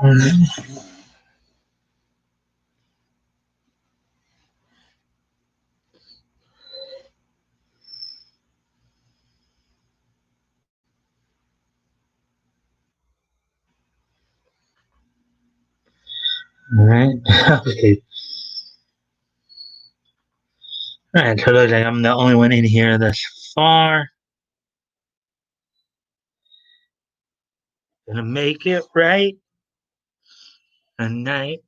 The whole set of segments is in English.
Mhm. All right. Okay. All right. So it looks like I'm the only one in here thus far. Gonna make it right tonight.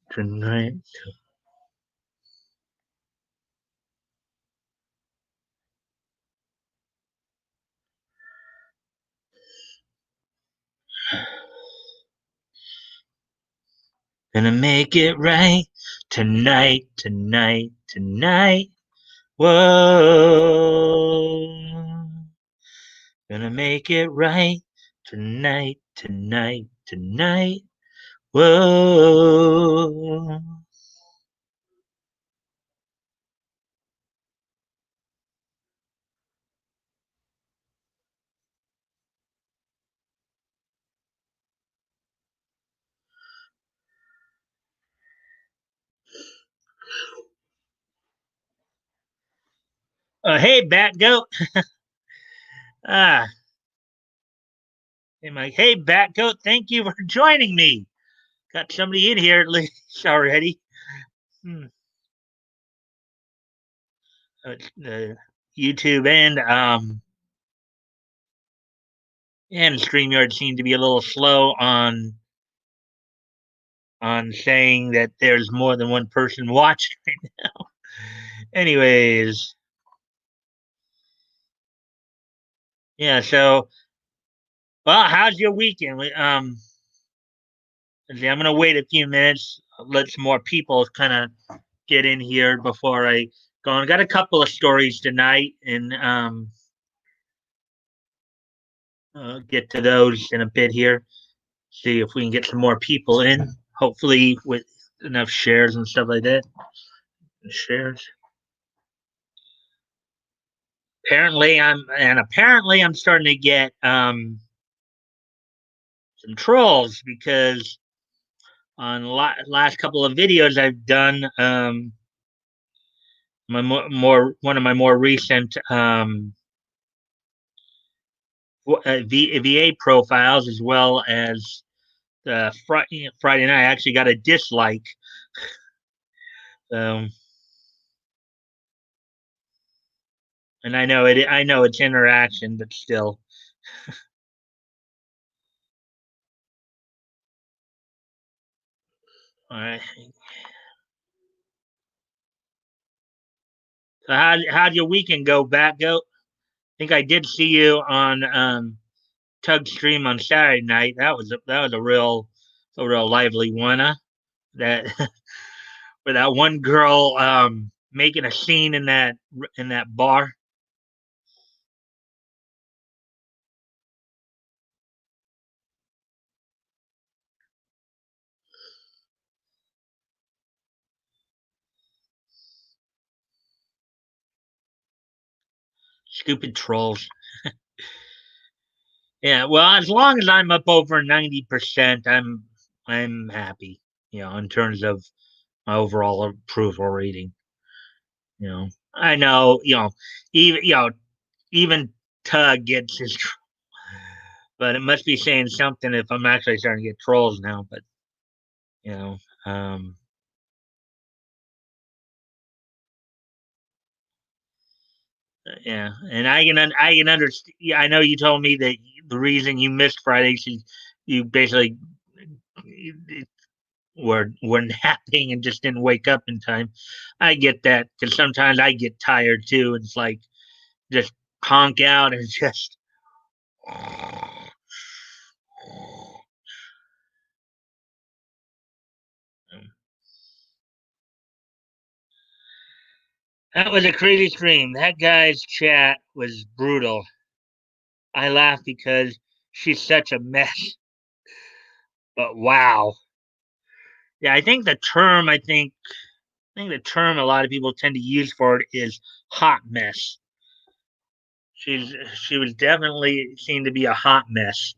Gonna make it right tonight. Whoa. Gonna make it right tonight. Whoa. Hey, Bat Goat. Ah, hey, Mike. Hey, Bat Goat. Thank you for joining me. Got somebody in here at least already. Hmm. The YouTube and StreamYard seem to be a little slow on saying that there's more than one person watching right now. Anyways, yeah. So, well, how's your weekend? I'm gonna wait a few minutes, let some more people kind of get in here before I go on. Got a couple of stories tonight, and get to those in a bit here. See if we can get some more people in. Hopefully, with enough shares and stuff like that. Shares. Apparently I'm starting to get some trolls because on last couple of videos I've done, my more one of my more recent VA profiles, as well as the Friday night, I actually got a dislike. Um, and I know it's interaction, but still. All right. So how'd your weekend go, Bat Goat? I think I did see you on Tug Stream on Saturday night. That was a real lively one. Huh? That with that one girl making a scene in that bar. Stupid trolls. Yeah, well, as long as I'm up over 90%, I'm happy. You know, in terms of my overall approval rating. You know, I know. Even Tug gets his, but it must be saying something if I'm actually starting to get trolls now. But you know, um, yeah, and I can understand. Yeah, I know you told me that the reason you missed Fridays is you basically were napping and just didn't wake up in time. I get that because sometimes I get tired too. And it's like just honk out and just. That was a crazy stream. That guy's chat was brutal. I laugh because she's such a mess. But wow. Yeah, I think the term a lot of people tend to use for it is hot mess. She was definitely seemed to be a hot mess.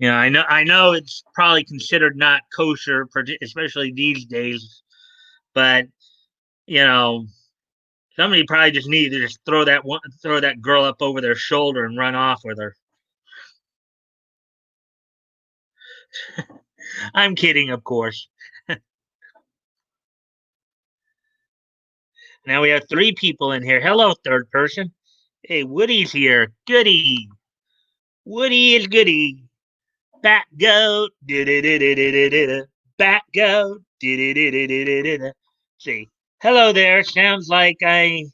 I know it's probably considered not kosher, especially these days. But you know, somebody probably just needed to just throw that girl up over their shoulder and run off with her. I'm kidding, of course. Now we have three people in here. Hello, third person. Hey, Woody's here. Goody. Woody is goody. Back goat. Back goat. See. Hello there. Sounds like I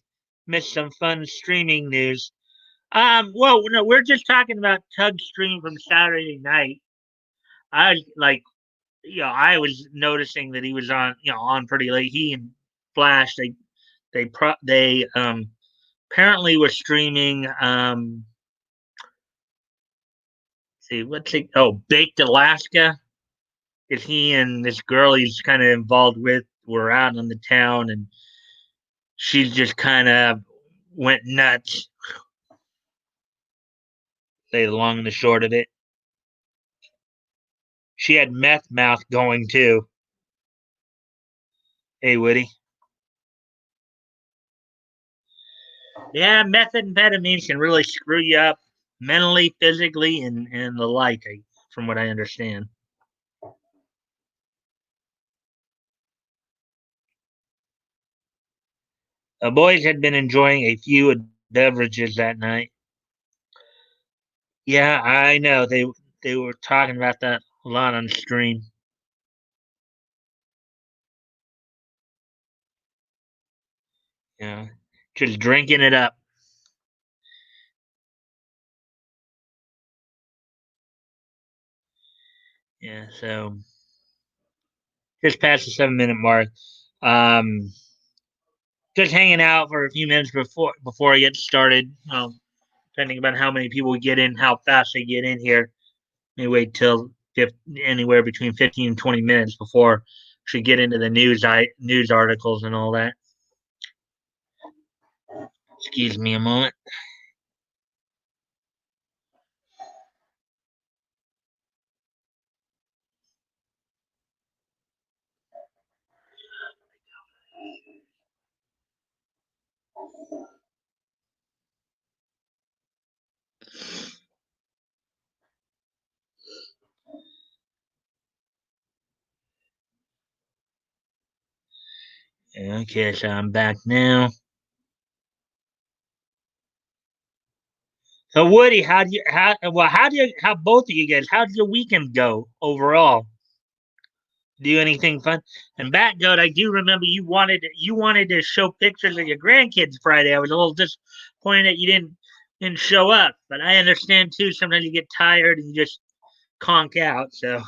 missed some fun streaming news. Well, no, we're just talking about Tug stream from Saturday night. I was like, I was noticing that he was on pretty late. He and Flash, they apparently were streaming. See, what's it? Oh, Baked Alaska. Is he and this girl he's kind of involved with were out in the town, and she just kind of went nuts. Say the long and the short of it. She had meth mouth going too. Hey, Woody. Yeah, methamphetamines can really screw you up mentally, physically, and the like, from what I understand. The boys had been enjoying a few beverages that night. Yeah, I know. They were talking about that a lot on stream. Yeah, just drinking it up. Yeah, so just past the 7 minute mark. Um, just hanging out for a few minutes before I get started. Depending on how many people get in, how fast they get in here. Maybe wait till anywhere between 15 and 20 minutes before she get into the news articles and all that. Excuse me a moment. Okay, so I'm back now. So Woody, how both of you guys, how did your weekend go overall? Do anything fun? And Batgoat, I do remember you wanted to show pictures of your grandkids Friday. I was a little disappointed that you didn't show up, but I understand too. Sometimes you get tired and you just conk out. So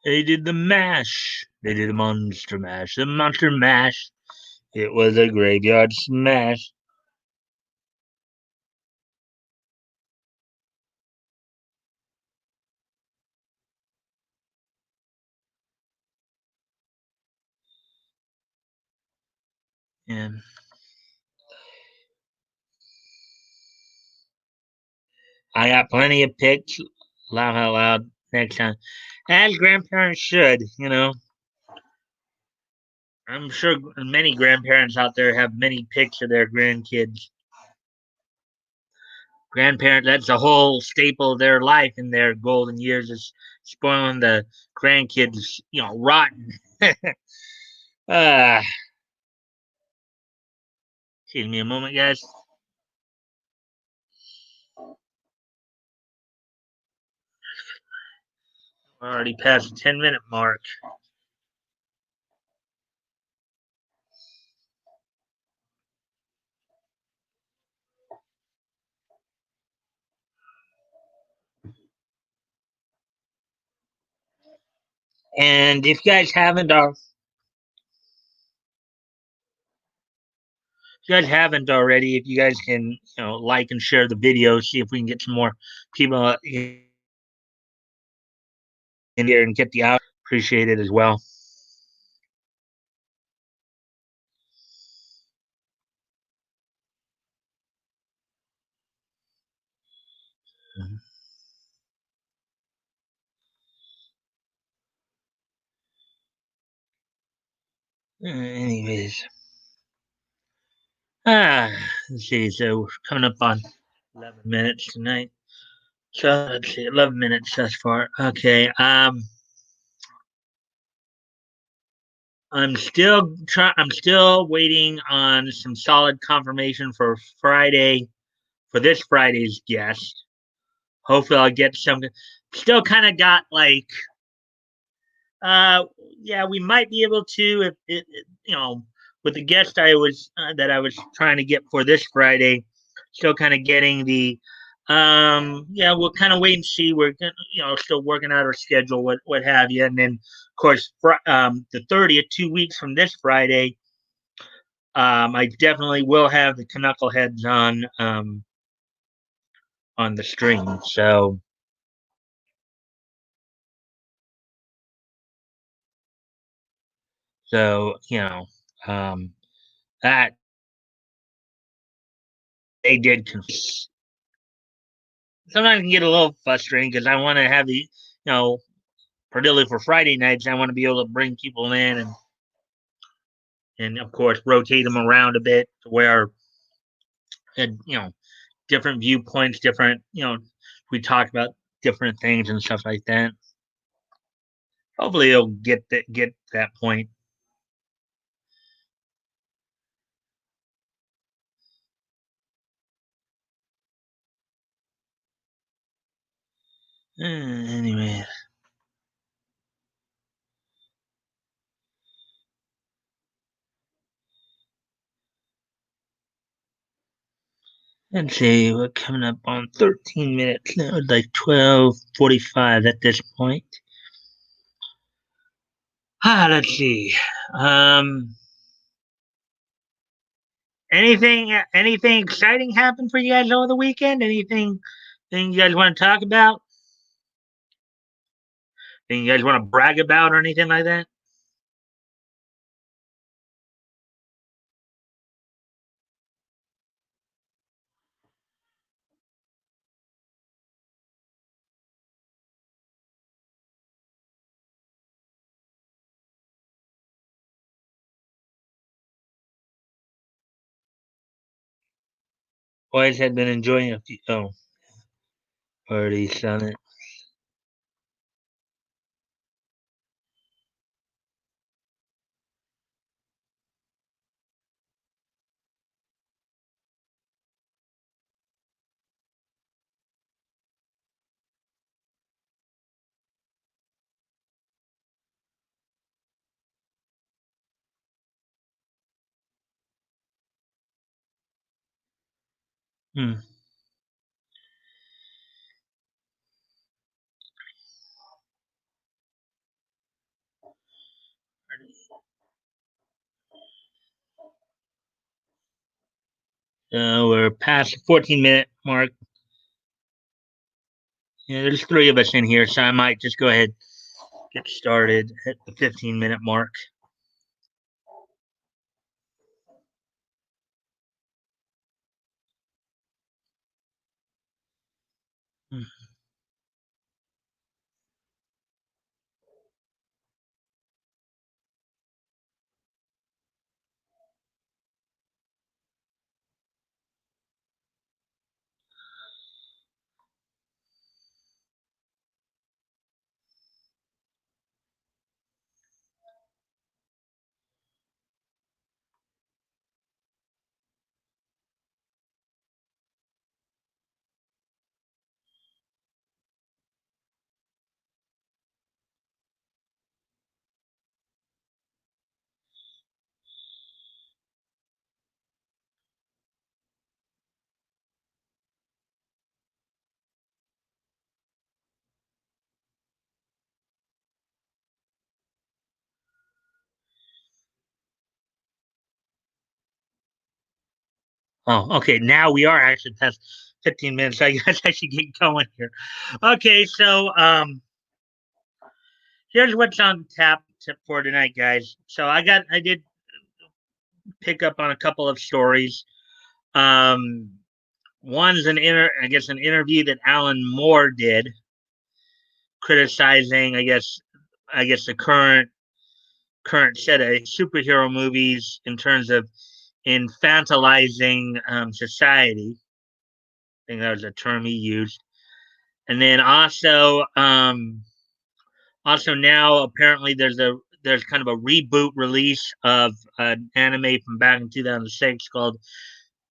they did the mash. They did the monster mash. The monster mash. It was a graveyard smash. And I got plenty of pics. Laugh out loud next time. As grandparents should, I'm sure many grandparents out there have many pics of their grandkids. Grandparent, that's a whole staple of their life in their golden years is spoiling the grandkids, rotten. uh, Excuse me a moment, guys. We're already past the 10-minute mark. And if you guys haven't already, if you guys can, like and share the video, see if we can get some more people in here and get the out. Appreciate it as well. Anyways, ah, let's see. So we're coming up on 11 minutes tonight. So let's see, 11 minutes thus far. Okay. I'm still waiting on some solid confirmation for Friday for this Friday's guest. Hopefully, I'll get some. Still, kind of got like, uh, yeah, we might be able to if with the guest I was that I was trying to get for this Friday. Still, kind of getting the. Yeah, we'll kind of wait and see. We're still working out our schedule, what have you, and then of course, the 30th, 2 weeks from this Friday. I definitely will have the Knuckleheads on the stream. So um, that they did. Sometimes it can get a little frustrating because I want to have particularly for Friday nights, I want to be able to bring people in and of course rotate them around a bit to where and different viewpoints, different we talk about different things and stuff like that. Hopefully, it'll get that point. Anyway, let's see. We're coming up on 13 minutes now, like 12:45 at this point. Let's see. Um, anything exciting happened for you guys over the weekend? Anything you guys want to talk about? Anything you guys want to brag about or anything like that? Boys had been enjoying a few. Oh, already done it. Hmm. We're past the 14-minute mark. Yeah, there's three of us in here, so I might just go ahead get started at the 15-minute mark. Hmm. Oh, okay. Now we are actually past 15 minutes. I guess I should get going here. Okay, so here's what's on tap for tonight, guys. So I did pick up on a couple of stories. Um, one's I guess an interview that Alan Moore did, criticizing, I guess the current set of superhero movies in terms of infantilizing society. I think that was a term he used. And then also now apparently there's kind of a reboot release of an anime from back in 2006 called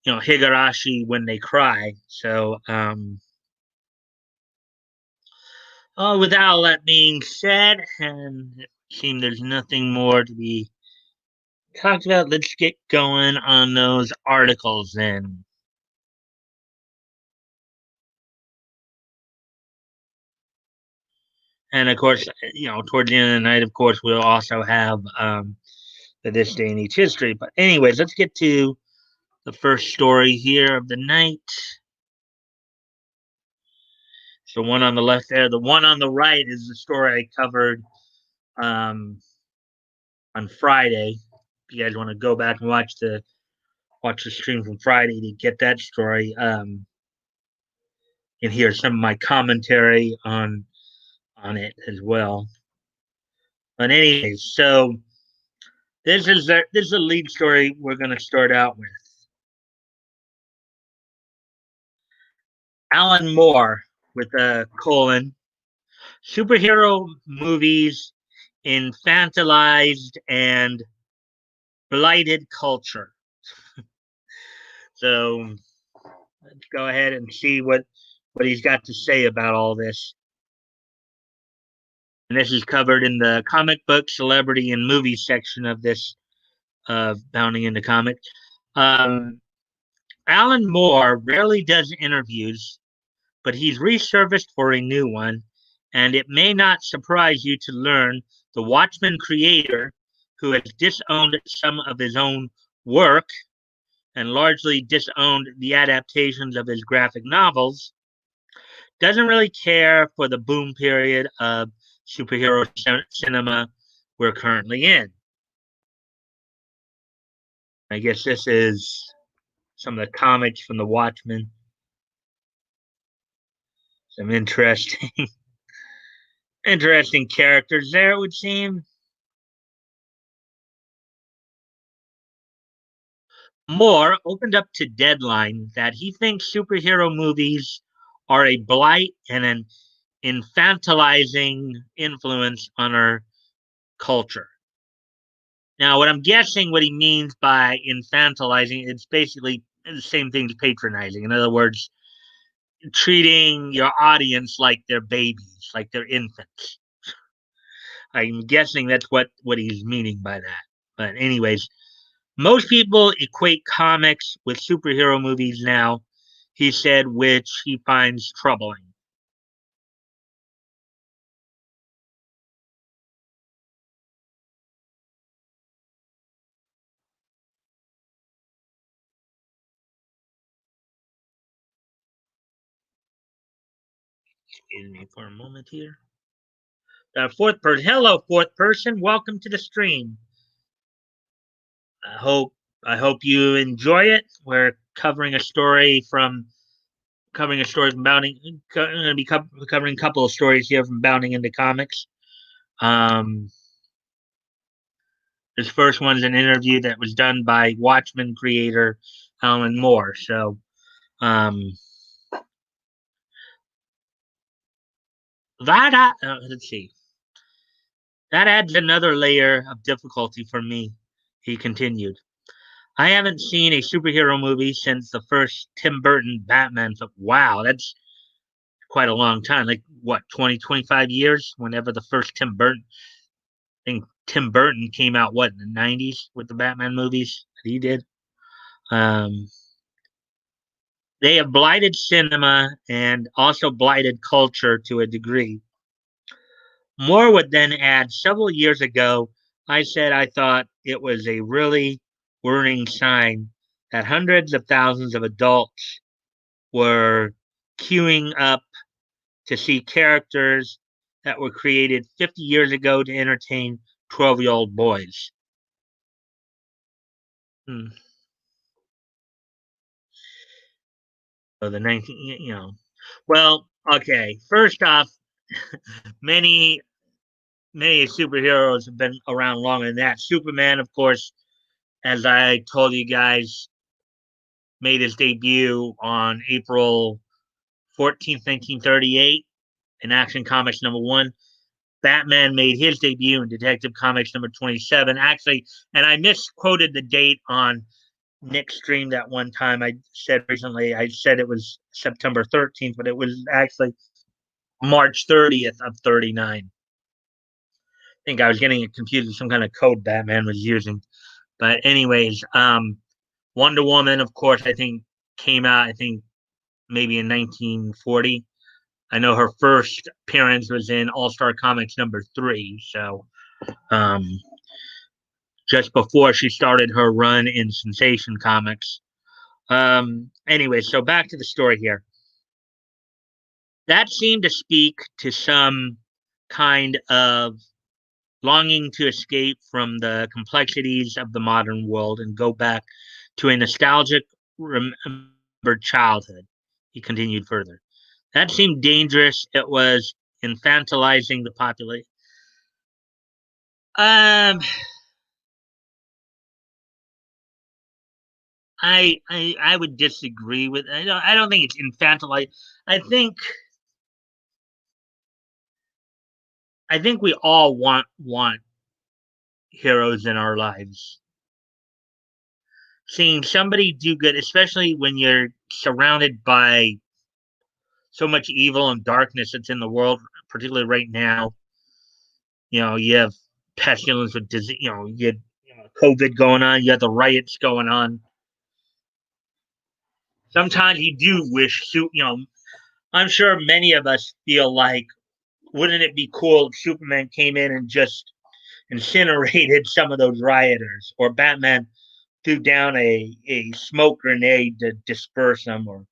Higurashi When They Cry. So with all that being said, and it seems there's nothing more to be talked about, let's get going on those articles then. And of course, towards the end of the night, of course, we'll also have the This Day in Each History. But anyways, let's get to the first story here of the night. So one on the left there. The one on the right is the story I covered um, on Friday. If you guys want to go back and watch the stream from Friday to get that story, and hear some of my commentary on it as well. But anyways, so this is the lead story we're going to start out with. Alan Moore with a colon. Superhero movies infantilized and blighted culture. So let's go ahead and see what he's got to say about all this. And this is covered in the comic book, celebrity, and movie section of this Bounding into Comics. Um, Alan Moore rarely does interviews, but he's resurfaced for a new one, and it may not surprise you to learn the Watchmen creator, who has disowned some of his own work and largely disowned the adaptations of his graphic novels, doesn't really care for the boom period of superhero cinema we're currently in. I guess this is some of the comics from the Watchmen. Some interesting interesting characters there, it would seem. Moore opened up to Deadline that he thinks superhero movies are a blight and an infantilizing influence on our culture. Now, what I'm guessing what he means by infantilizing, it's basically the same thing as patronizing. In other words, treating your audience like they're babies, like they're infants. I'm guessing that's what he's meaning by that. But anyways, most people equate comics with superhero movies now, he said, which he finds troubling. Excuse me for a moment here. Fourth person, hello, fourth person. Welcome to the stream. I hope I hope you enjoy it. We're covering a story from Bounding. I'm going to be covering a couple of stories here from Bounding into Comics. Um, this first one's an interview that was done by Watchmen creator Alan Moore. So um, let's see. That adds another layer of difficulty for me. He continued. I haven't seen a superhero movie since the first Tim Burton Batman. So, wow, that's quite a long time. Like, what, 20, 25 years? Whenever the first I think Tim Burton came out, what, in the 90s with the Batman movies that he did? Um, they have blighted cinema and also blighted culture to a degree. Moore would then add, several years ago, I said I thought it was a really worrying sign that hundreds of thousands of adults were queuing up to see characters that were created 50 years ago to entertain 12-year-old boys. Hmm. So the 19, well, okay. First off, many many superheroes have been around longer than that. Superman, of course, as I told you guys, made his debut on April 14th, 1938, in Action Comics #1. Batman made his debut in Detective Comics #27. Actually, and I misquoted the date on Nick's stream that one time. I said recently, I said it was September 13th, but it was actually March 30th of 39. I think I was getting it confused with some kind of code Batman was using. But anyways, Wonder Woman, of course, I think came out, I think maybe in 1940. I know her first appearance was in All Star Comics #3. So um, just before she started her run in Sensation Comics. Anyway, so back to the story here. That seemed to speak to some kind of longing to escape from the complexities of the modern world and go back to a nostalgic, remembered childhood. He continued further. That seemed dangerous. It was infantilizing the population. Um, I would disagree with. I don't think it's infantilizing. I think I think we all want heroes in our lives. Seeing somebody do good, especially when you're surrounded by so much evil and darkness that's in the world, particularly right now. You have pestilence with disease. You had COVID going on. You have the riots going on. Sometimes you do wish, I'm sure many of us feel like, wouldn't it be cool if Superman came in and just incinerated some of those rioters, or Batman threw down a smoke grenade to disperse them, or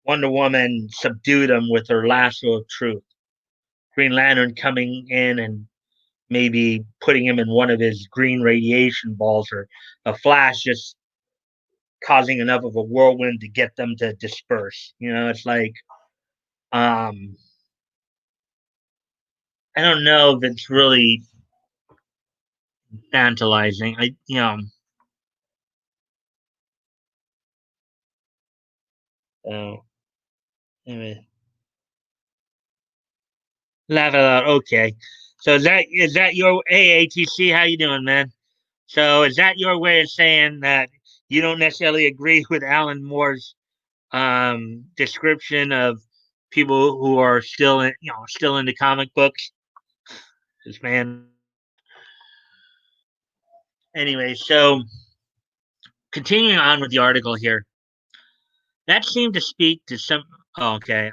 Wonder Woman subdued them with her lasso of truth. Green Lantern coming in and maybe putting him in one of his green radiation balls, or a Flash just causing enough of a whirlwind to get them to disperse. It's like, um, I don't know if it's really tantalizing. So anyway, laugh it out. Okay. So is that your AATC? How you doing, man? So is that your way of saying that you don't necessarily agree with Alan Moore's description of people who are still into comic books? This man. Anyway, so continuing on with the article here, that seemed to speak to some. Oh, okay.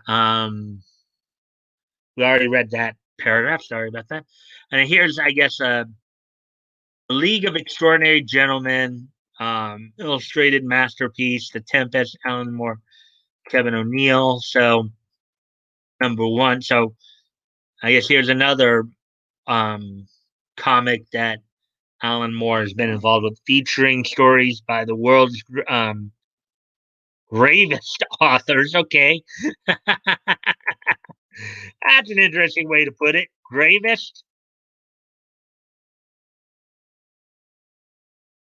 We already read that paragraph. Sorry about that. And here's, I guess, a League of Extraordinary Gentlemen, illustrated masterpiece, The Tempest, Alan Moore, Kevin O'Neill. So #1. So I guess here's another um, comic that Alan Moore has been involved with, featuring stories by the world's gravest authors. Okay, that's an interesting way to put it. Gravest.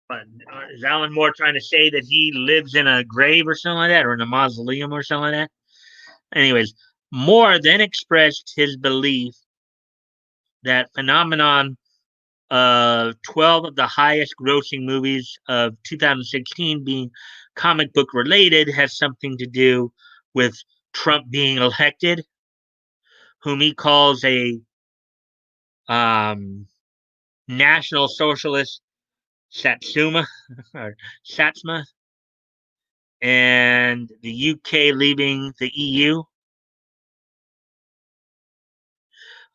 But is Alan Moore trying to say that he lives in a grave or something like that, or in a mausoleum or something like that? Anyways, Moore then expressed his belief that phenomenon of 12 of the highest grossing movies of 2016 being comic book related has something to do with Trump being elected, whom he calls a um, National Socialist Satsuma or Satsma, and the UK leaving the EU.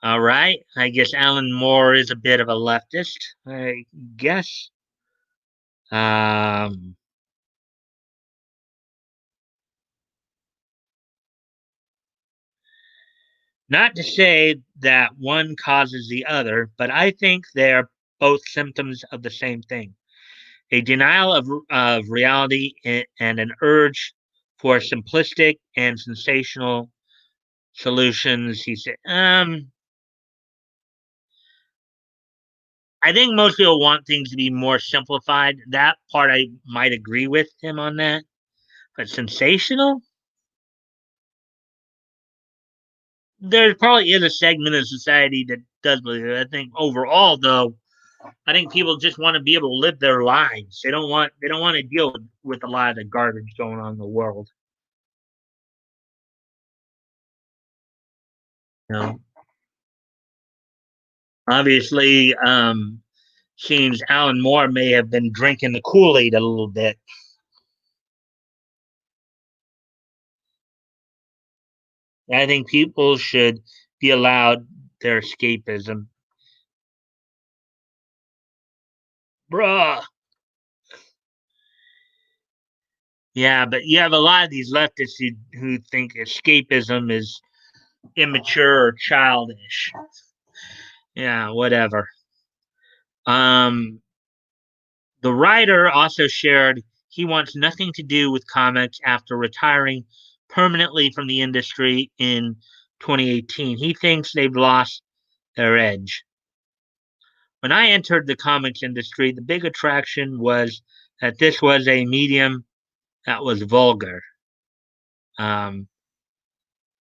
All right. I guess Alan Moore is a bit of a leftist, I guess. Um, Not to say that one causes the other, but I think they're both symptoms of the same thing: a denial of reality and an urge for simplistic and sensational solutions. He said, I think most people want things to be more simplified. That part I might agree with him on that. But sensational? There probably is a segment of society that does believe it. I think overall, though, I think people just want to be able to live their lives. They don't want to deal with a lot of the garbage going on in the world. You know, obviously, seems Alan Moore may have been drinking the Kool Aid a little bit. I think people should be allowed their escapism. Bruh. Yeah, but you have a lot of these leftists who think escapism is immature or childish. Yeah, whatever. Um, the writer also shared he wants nothing to do with comics after retiring permanently from the industry in 2018. He thinks they've lost their edge. When I entered the comics industry, the big attraction was that this was a medium that was vulgar. Um,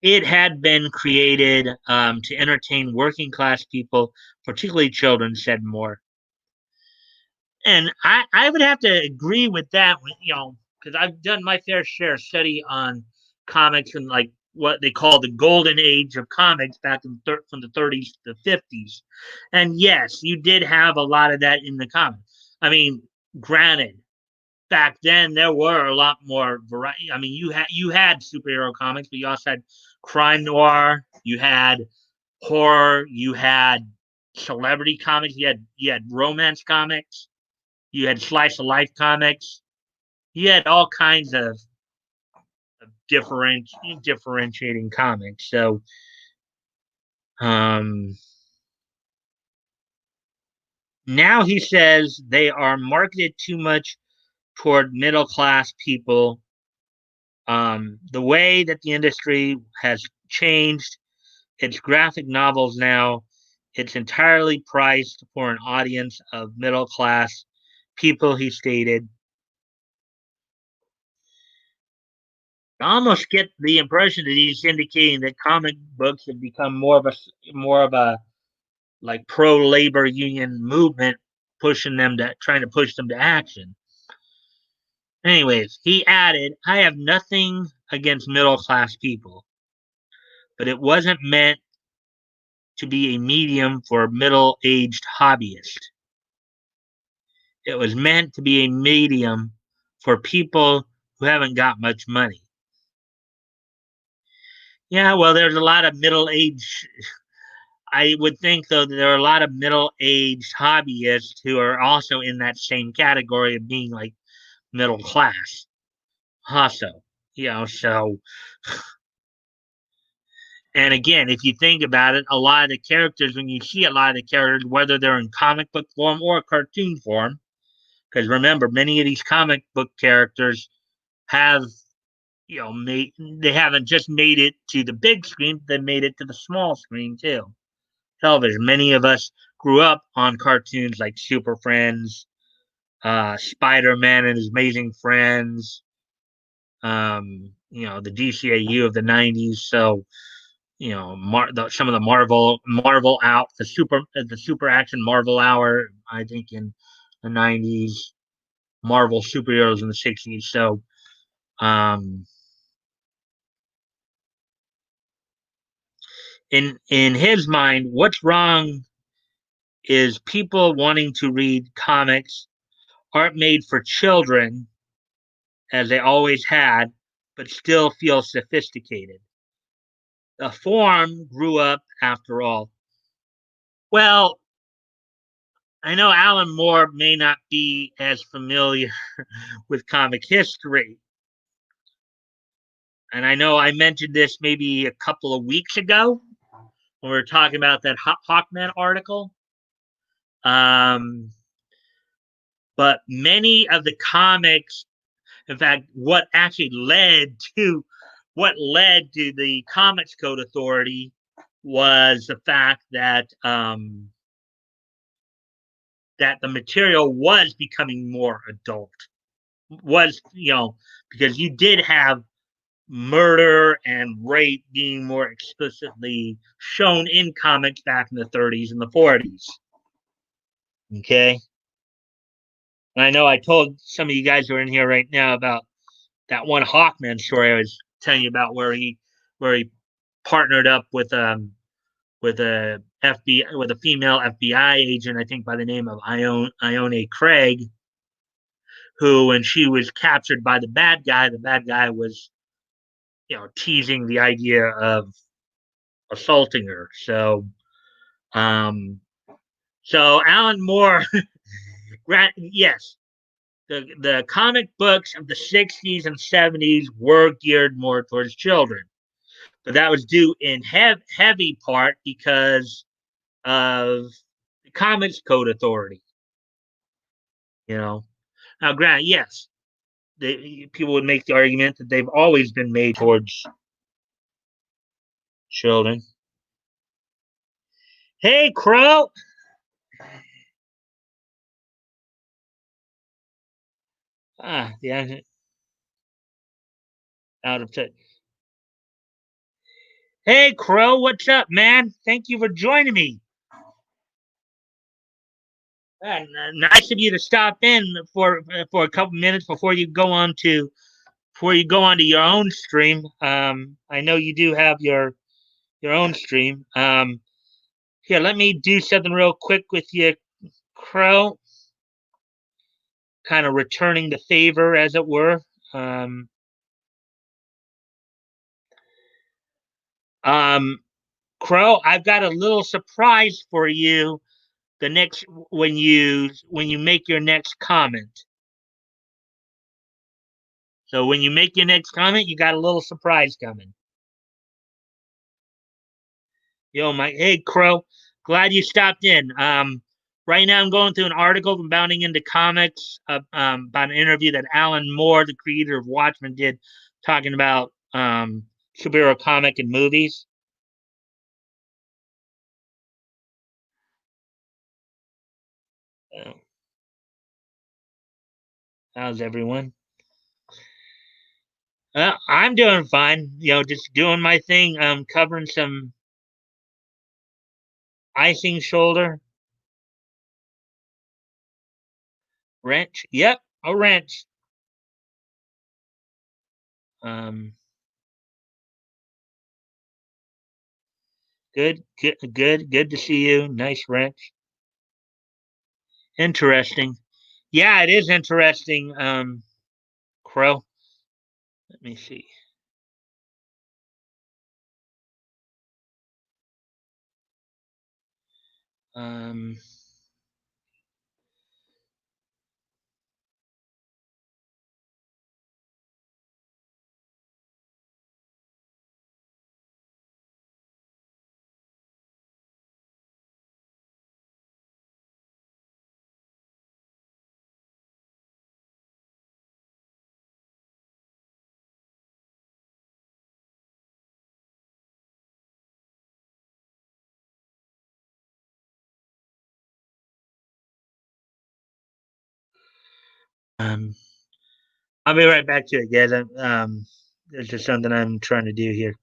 it had been created to entertain working class people, particularly children, said Moore. And I would have to agree with that, because I've done my fair share of study on comics and like what they call the golden age of comics back from the 30s to the 50s. And yes, you did have a lot of that in the comics. I mean, granted, back then there were a lot more variety. I mean, you had superhero comics, but you also had crime noir, you had horror, you had celebrity comics, you had romance comics, you had slice of life comics, you had all kinds of differentiating comics. So um, now he says they are marketed too much toward middle class people. The way that the industry has changed, its graphic novels now, it's entirely priced for an audience of middle class people, he stated. I almost get the impression that he's indicating that comic books have become more of a like pro labor union movement, pushing them to trying to push them to action. Anyways, he added, I have nothing against middle class people, but it wasn't meant to be a medium for middle aged hobbyists. It was meant to be a medium for people who haven't got much money. Yeah, well, there's a lot of middle aged. I would think, though, that there are a lot of middle aged hobbyists who are also in that same category of being like middle class. Also, so, and again, if you think about it, a lot of the characters, when you see a lot of the characters, whether they're in comic book form or cartoon form, because remember, many of these comic book characters have, they haven't just made it to the big screen, they made it to the small screen too. Television. Many of us grew up on cartoons like Super Friends, Spider Man and His Amazing Friends, the DCAU of the '90s. So, some of the Marvel out the Super Action Marvel Hour. I think in the '90s, Marvel superheroes in the '60s. So, um, in his mind, what's wrong is people wanting to read comics aren't made for children as they always had, but still feel sophisticated. The form grew up after all. Well, I know Alan Moore may not be as familiar with comic history. And I know I mentioned this maybe a couple of weeks ago. when we were talking about that Hawkman article. Um, but many of the comics, in fact, what led to the Comics Code Authority was the fact that the material was becoming more adult. Was because you did have murder and rape being more explicitly shown in comics back in the 30s and the 40s. Okay. And I know I told some of you guys who are in here right now about that one Hawkman story I was telling you about where he partnered up with a FBI with a female FBI agent, I think by the name of Ione Craig, who when she was captured by the bad guy was teasing the idea of assaulting her. Um, so Alan Moore, yes, the comic books of the 60s and 70s were geared more towards children, but that was due in heavy part because of the Comics Code Authority. Now, granted, yes, people would make the argument that they've always been made towards children. Hey, Crow. Yeah, out of touch. Hey, Crow, what's up, man? Thank you for joining me. Nice of you to stop in for a couple minutes before you go on to your own stream. I know you do have your own stream. Here, let me do something real quick with you, Crow. Kind of returning the favor, as it were. Um, um, Crow, I've got a little surprise for you. The next when you make your next comment. So when you make your next comment, you got a little surprise coming. Yo, Mike. Hey, Crow. Glad you stopped in. Right now I'm going through an article from Bounding into Comics about an interview that Alan Moore, the creator of Watchmen, did talking about superhero comic and movies. Uh, how's everyone? I'm doing fine. Just doing my thing. Covering some icing shoulder wrench. Yep, a wrench. Um, good to see you. Nice wrench. Interesting. Yeah, it is interesting. Crow. Let me see. Um, um, I'll be right back to it, guys. It's just something I'm trying to do here.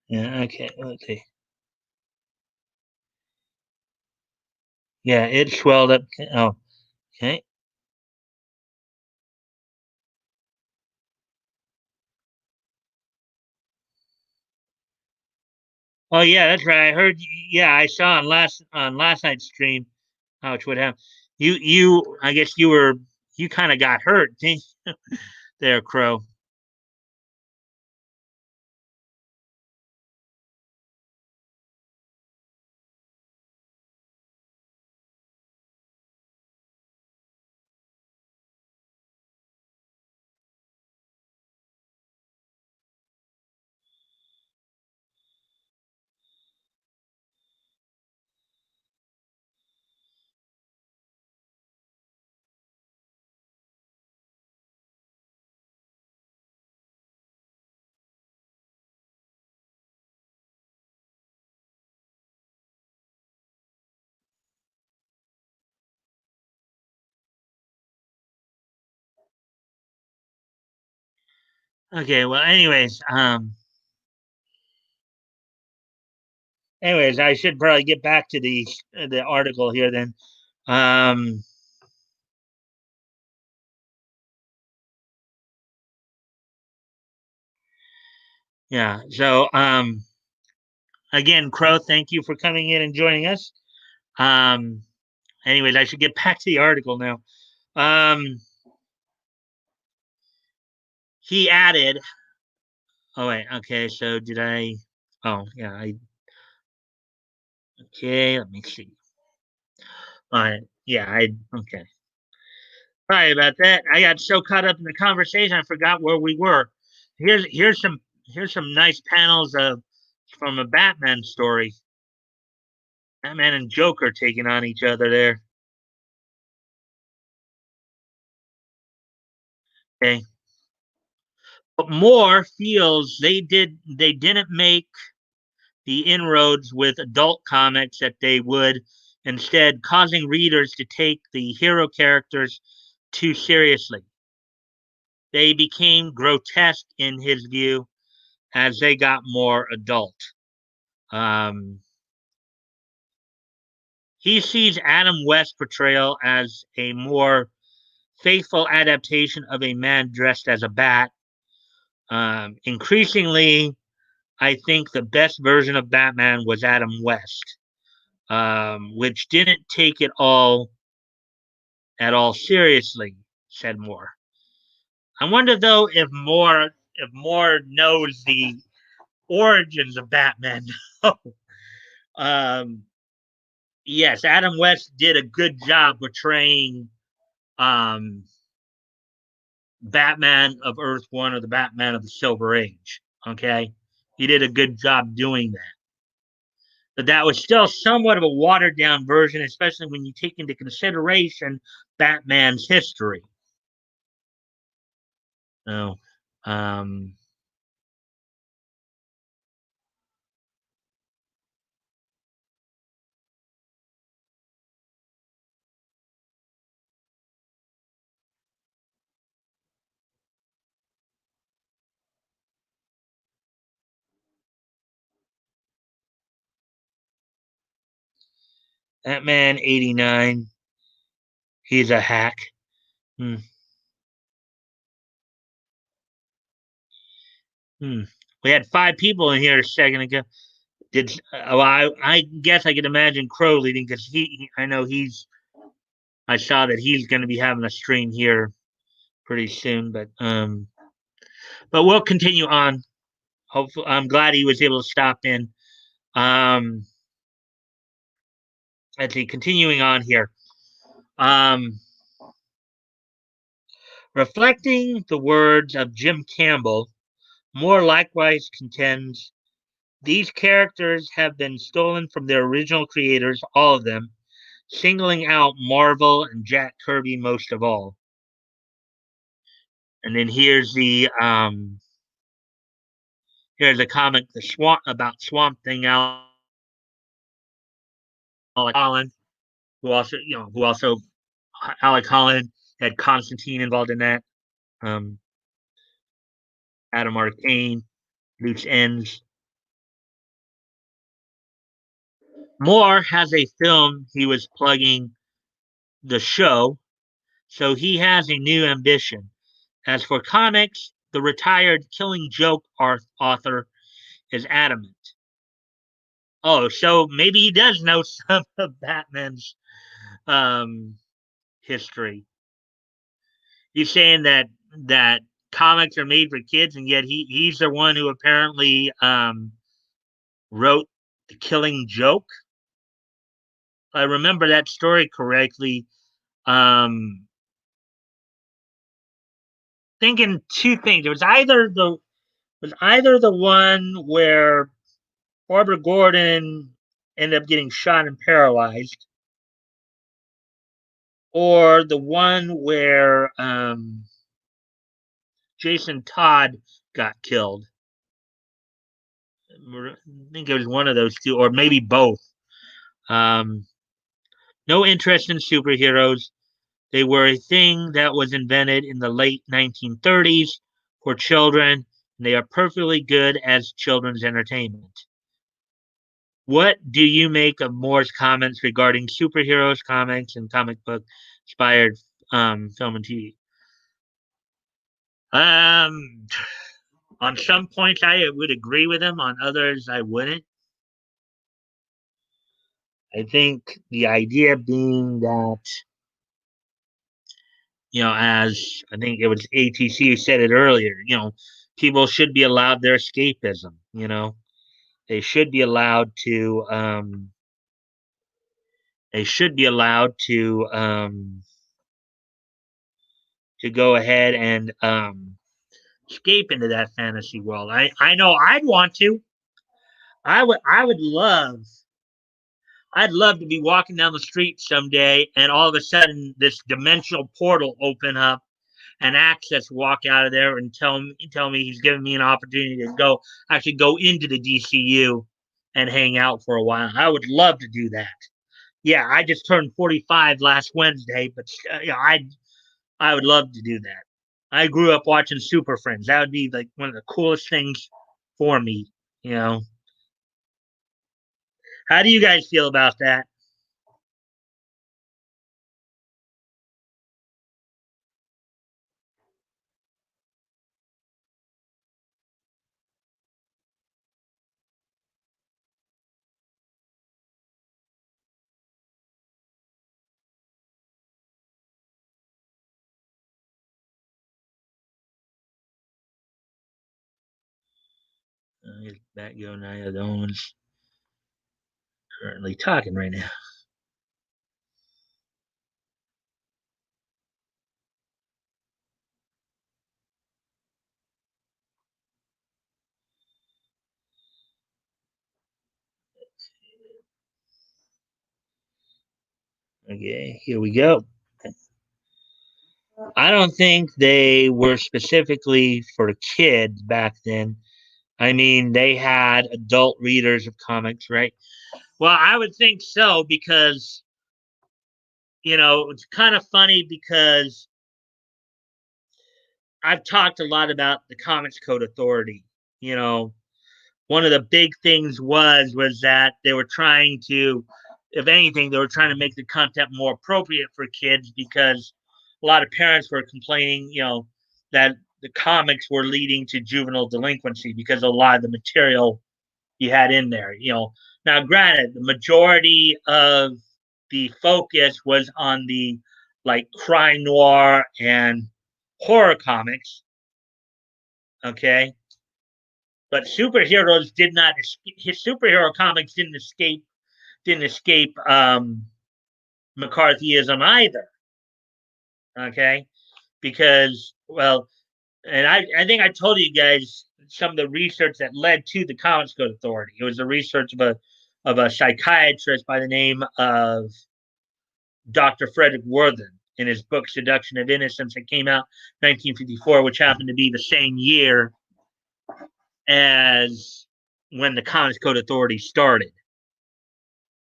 Yeah. Okay. Let's see. Yeah, it swelled up. Oh, okay. Oh yeah, that's right. I heard. Yeah, I saw on last night's stream how it would happen. You. I guess you kind of got hurt, didn't you, there, Crow. Okay. Well, anyways, I should probably get back to the article here then. Um, yeah. So again, Crow, thank you for coming in and joining us. Um, anyways, I should get back to the article now. Um, he added. Oh wait. Okay. So did I? Oh yeah. I okay. Let me see. All right. Yeah. I okay. Sorry about that. I got so caught up in the conversation, I forgot where we were. Here's some nice panels of from a Batman story. Batman and Joker taking on each other there. Okay, but Moore feels they didn't make the inroads with adult comics that they would, instead causing readers to take the hero characters too seriously. They became grotesque in his view as they got more adult. Um, he sees Adam West's portrayal as a more faithful adaptation of a man dressed as a bat. Increasingly, I think the best version of Batman was Adam West, which didn't take it all at all seriously, said Moore. I wonder though if Moore knows the origins of Batman. um, yes, Adam West did a good job portraying um, Batman of Earth One or the Batman of the Silver Age. Okay, he did a good job doing that, but that was still somewhat of a watered down version, especially when you take into consideration Batman's history. So, um, Batman '89, he's a hack. Hmm. Hmm. We had five people in here a second ago. Well, I guess I could imagine Crow leading because I know I saw that he's going to be having a stream here pretty soon, but we'll continue on. Hopefully, I'm glad he was able to stop in. Um, let's see, continuing on here. Um, reflecting the words of Jim Campbell, Moore likewise contends these characters have been stolen from their original creators, all of them, singling out Marvel and Jack Kirby most of all. And then here's a comic the swamp about Swamp Thing Alex Holland, who also Alec Holland had Constantine involved in that. Um, Adam Arcane, Loose Ends. Moore has a film he was plugging the show, so he has a new ambition. As for comics, the retired Killing Joke author is adamant. Oh, so maybe he does know some of Batman's um, history. He's saying that comics are made for kids, and yet he's the one who apparently wrote the Killing Joke. If I remember that story correctly. Um, Thinking two things. It was either the one where Barbara Gordon ended up getting shot and paralyzed, or the one where Jason Todd got killed. I think it was one of those two, or maybe both. Um, no interest in superheroes. They were a thing that was invented in the late 1930s for children, and they are perfectly good as children's entertainment. What do you make of Moore's comments regarding superheroes, comics, and comic book inspired film and TV? Um, on some points, I would agree with him. On others, I wouldn't. I think the idea being that, as I think it was ATC who said it earlier, people should be allowed their escapism. They should be allowed to. They should be allowed to go ahead and escape into that fantasy world. I know I'd want to. I'd love to be walking down the street someday and all of a sudden this dimensional portal open up and Access walk out of there and tell me he's giving me an opportunity to go into the DCU and hang out for a while. I would love to do that. Yeah, I just turned 45 last Wednesday, but I would love to do that. I grew up watching Super Friends. That would be like one of the coolest things for me. You know, how do you guys feel about that? Back go now. The only ones currently talking right now. Okay, here we go. I don't think they were specifically for kids back then. I mean, they had adult readers of comics, right? Well, I would think so because, it's kind of funny because I've talked a lot about the Comics Code Authority. You know, one of the big things was that they were trying to, if anything, they were trying to make the content more appropriate for kids because a lot of parents were complaining, that the comics were leading to juvenile delinquency because of a lot of the material you had in there. Now granted, the majority of the focus was on the like crime noir and horror comics. Okay, but superheroes did not. His superhero comics didn't escape McCarthyism either. Okay, because and I think I told you guys some of the research that led to the Comics Code Authority. It was the research of a psychiatrist by the name of Dr. Frederick Worthen in his book Seduction of Innocence that came out 1954, which happened to be the same year as when the Comics Code Authority started.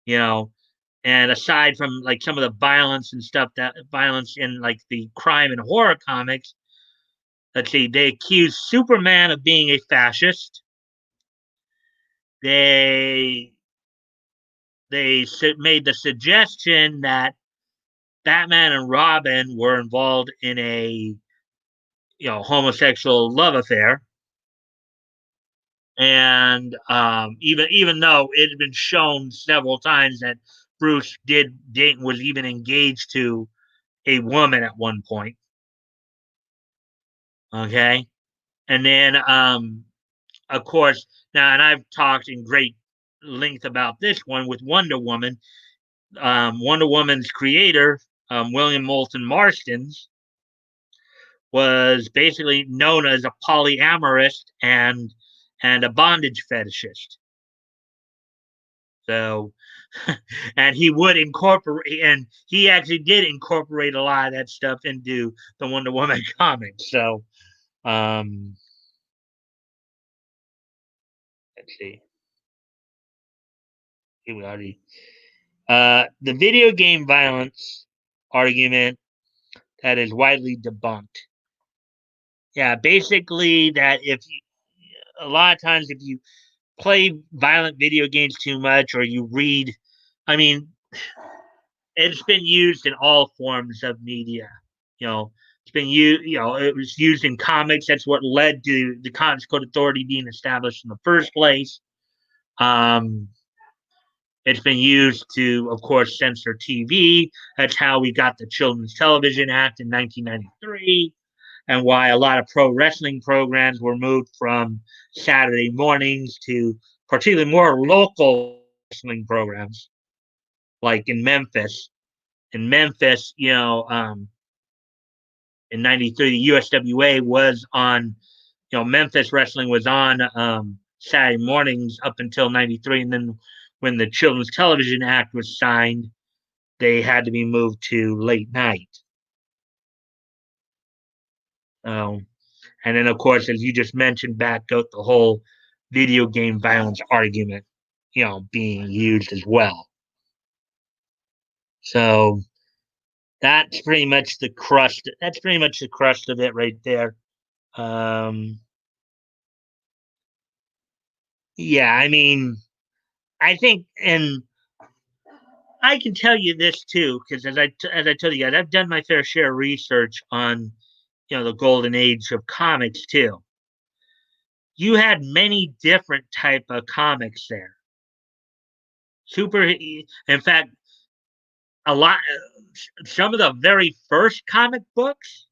You know, and aside from like some of the violence and stuff, that violence in like the crime and horror comics, let's see, they accused Superman of being a fascist. They they made the suggestion that Batman and Robin were involved in a homosexual love affair, and even though it had been shown several times that Bruce was even engaged to a woman at one point. Okay, and then of course now, and I've talked in great length about this one with Wonder Woman. Wonder Woman's creator, William Moulton Marston, was basically known as a polyamorous and a bondage fetishist. So, and he would incorporate, and he actually did incorporate a lot of that stuff into the Wonder Woman comics. So, let's see. Here we already. The video game violence argument that is widely debunked. Yeah, basically that if you, a lot of times if you play violent video games too much or you read, I mean, it's been used in all forms of media. You know, it's been used. It was used in comics. That's what led to the Comics Code Authority being established in the first place. Um, it's been used to, of course, censor TV. That's how we got the Children's Television Act in 1993, and why a lot of pro wrestling programs were moved from Saturday mornings to particularly more local wrestling programs, like in Memphis. In Memphis, in '93, the USWA was on, Memphis wrestling was on Saturday mornings up until '93, and then when the Children's Television Act was signed, they had to be moved to late night. Um, and then, of course, as you just mentioned, back out the whole video game violence argument, being used as well. So that's pretty much the crust. That's pretty much the crust of it right there. Um, yeah, I mean, I think, and I can tell you this too, because as I told you guys, I've done my fair share of research on the golden age of comics too. You had many different type of comics there. In fact, a lot. Some of the very first comic books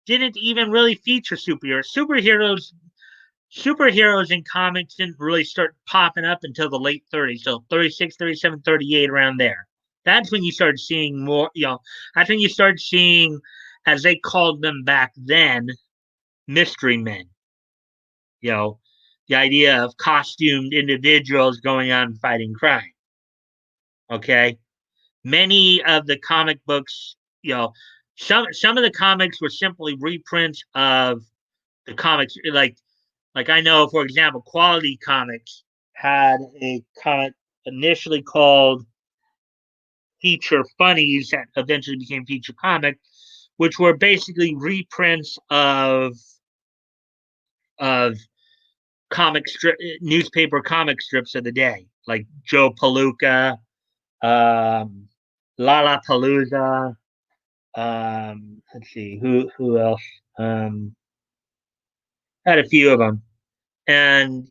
didn't even really feature superheroes in comics didn't really start popping up until the late 30s, so 36, 37, 38, around there. That's when you started seeing more, I think you started seeing, as they called them back then, mystery men. You know, the idea of costumed individuals going out and fighting crime. Okay. Many of the comic books, some of the comics were simply reprints of the comics, like I know, for example, Quality Comics had a comic initially called Feature Funnies that eventually became Feature Comic, which were basically reprints of newspaper comic strips of the day, like Joe Palooka, um, Lollapalooza. Let's see who else. Um, Had a few of them, and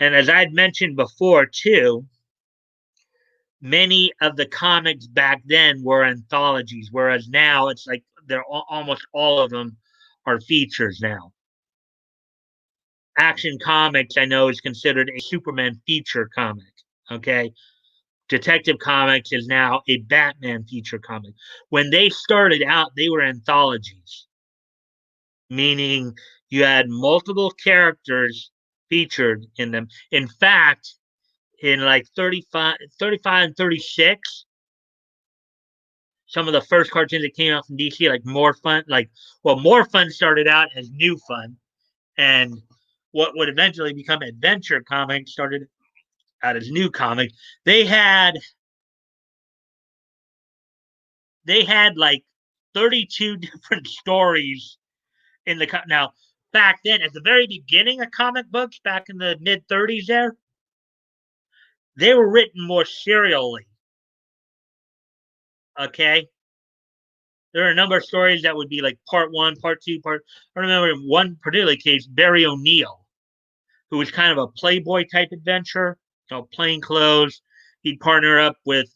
as I'd mentioned before too, many of the comics back then were anthologies, whereas now it's like they're almost all of them are features now. Action Comics, I know, is considered a Superman feature comic. Okay. Detective Comics is now a Batman feature comic. When they started out, they were anthologies, meaning you had multiple characters featured in them. In fact, in like 35 and 36, some of the first cartoons that came out from DC, like More Fun, More Fun started out as New Fun, and what would eventually become Adventure Comics started out as New Comic. They had like 32 different stories in the now. Back then, at the very beginning of comic books, back in the mid 30s, they were written more serially. Okay, there are a number of stories that would be like part one, part two, part. I remember in one particular case, Barry O'Neill, who was kind of a playboy type adventure, plain clothes. He'd partner up with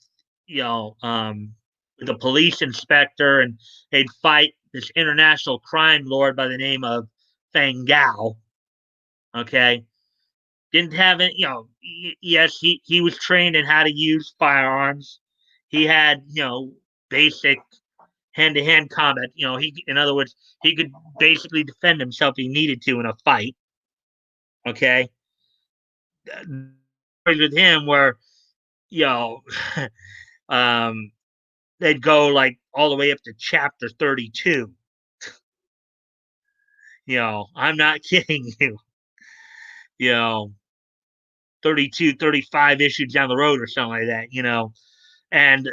the police inspector, and they'd fight this international crime lord by the name of Fang Gao. Okay, didn't have it. Yes, he was trained in how to use firearms. He had basic hand to hand combat. In other words, he could basically defend himself if he needed to in a fight. Okay, with him where you know um, they'd go like all the way up to chapter 32. I'm not kidding you. You know, 32, 35 issues down the road or something like that. And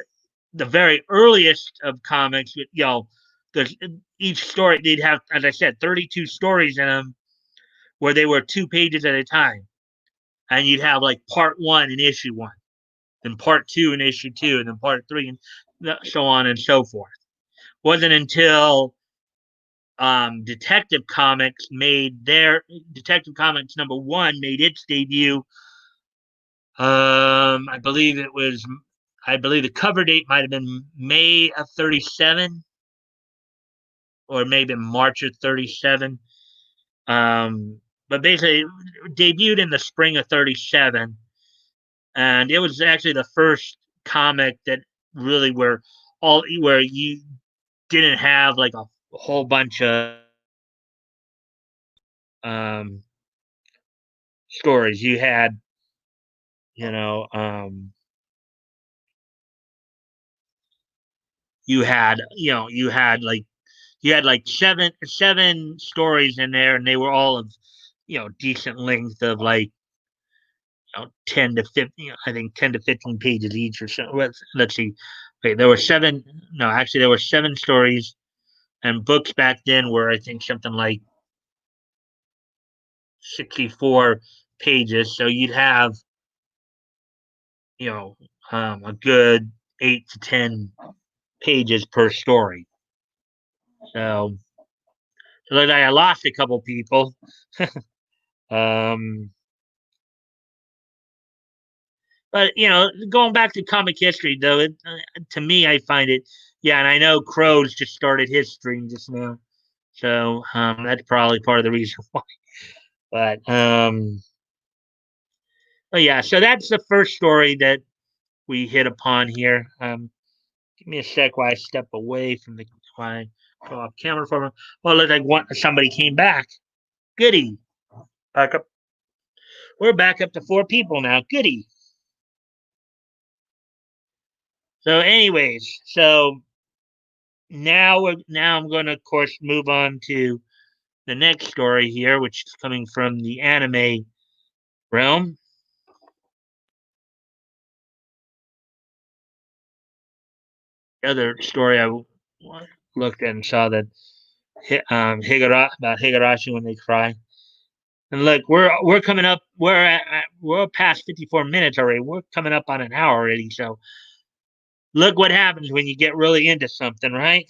the very earliest of comics, there's each story they'd have, as I said, 32 stories in them where they were 2 pages at a time, and you'd have like part one in issue one, then part two in issue two, and then part three, and so on and so forth. Wasn't until Detective Comics number one made its debut. I believe it was. I believe the cover date might have been May of '37, or maybe March of '37. But basically, debuted in the spring of '37, and it was actually the first comic that really where you didn't have like a whole bunch of um, stories. You know, um, you had like seven stories in there, and they were all of decent length of like 10 to 15. I think 10 to 15 pages each or so. Let's see. Wait, there were seven. No, actually, there were seven stories, and books back then were I think something like 64 pages. So you'd have you know a good 8 to 10 pages per story. So like I lost a couple people. Um, but going back to comic history, though, to me, I find it. Yeah, and I know Crow's just started his stream just now, so that's probably part of the reason why. But yeah, so that's the first story that we hit upon here. Give me a sec while I step away from the while I go off camera for a moment. Well, look like somebody came back. Goody. Back up. We're back up to 4 people now. Goody. So, anyways, now I'm going to, of course, move on to the next story here, which is coming from the anime realm. The other story I looked at and saw that about Higurashi when they cry. And look, we're coming up. We're past 54 minutes already. We're coming up on an hour already. So look what happens when you get really into something, right?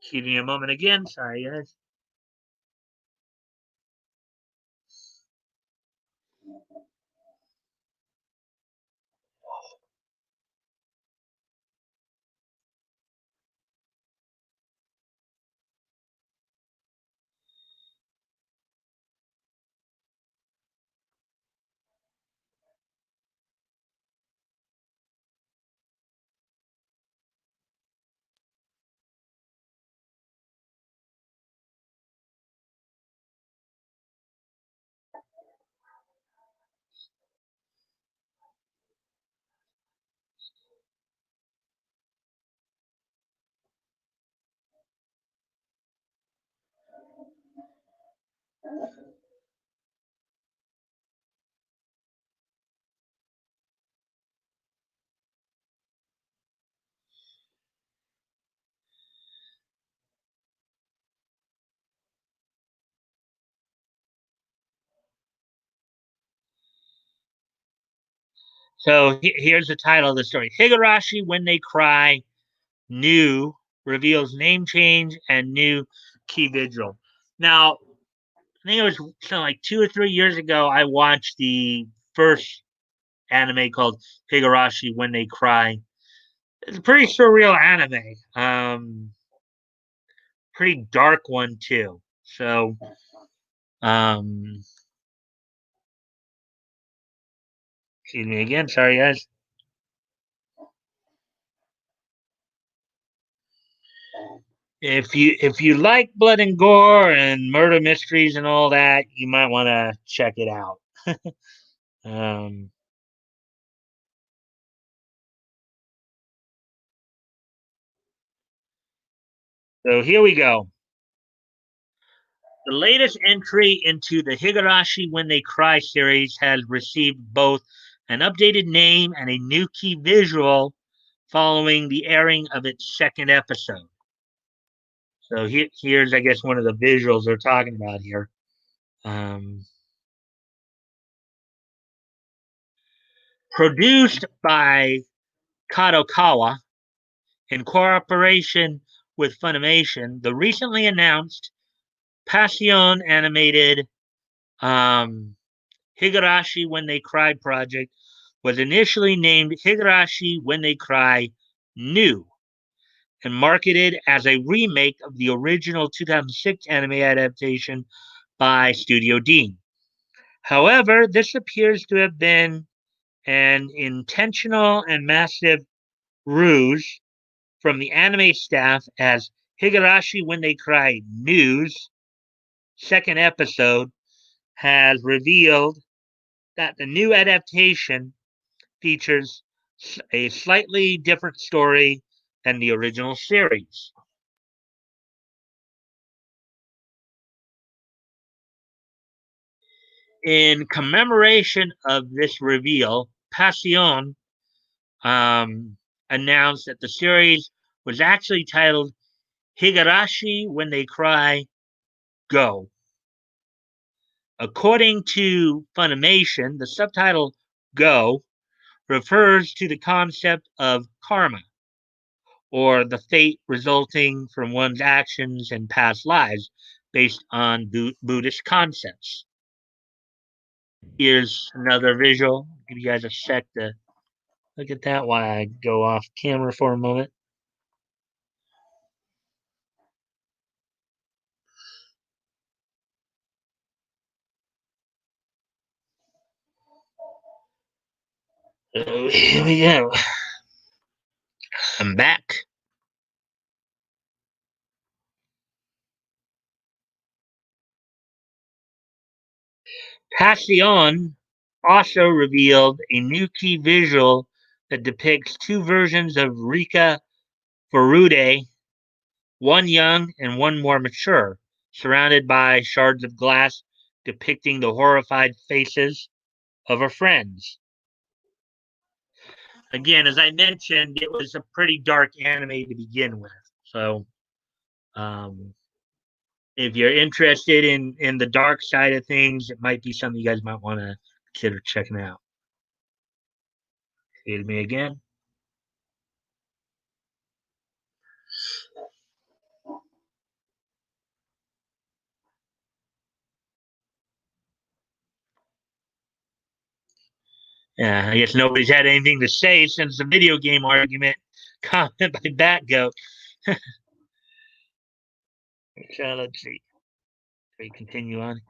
Excuse me a moment again. Sorry, guys. So here's the title of the story: Higurashi When They Cry, New reveals name change and new key visual. Now, I think it was something like 2 or 3 years ago. I watched the first anime called Higurashi When They Cry. It's a pretty surreal anime. Pretty dark one too. So, um, excuse me again. Sorry, guys. If you like blood and gore and murder mysteries and all that, you might want to check it out. Um, so here we go. The latest entry into the Higurashi When They Cry series has received both an updated name and a new key visual following the airing of its second episode. So here's, I guess, one of the visuals they're talking about here. Um, Produced by Kadokawa in cooperation with Funimation, the recently announced Passion animated um, Higurashi When They Cry project was initially named Higurashi When They Cry New and marketed as a remake of the original 2006 anime adaptation by Studio Dean. However, this appears to have been an intentional and massive ruse from the anime staff, as Higurashi When They Cry News second episode has revealed that the new adaptation features a slightly different story than the original series. In commemoration of this reveal, Passion announced that the series was actually titled Higurashi When They Cry Go. According to Funimation, the subtitle Go refers to the concept of karma, or the fate resulting from one's actions in past lives based on Buddhist concepts. Here's another visual. Give you guys a sec to look at that while I go off camera for a moment. So here we go. I'm back. Passion also revealed a new key visual that depicts two versions of Rika Furude, one young and one more mature, surrounded by shards of glass depicting the horrified faces of her friends. Again, as I mentioned, it was a pretty dark anime to begin with. So, um, if you're interested in the dark side of things, it might be something you guys might want to consider checking out. See me again. Yeah, I guess nobody's had anything to say since the video game argument comment by Batgoat. So let's see. We continue on.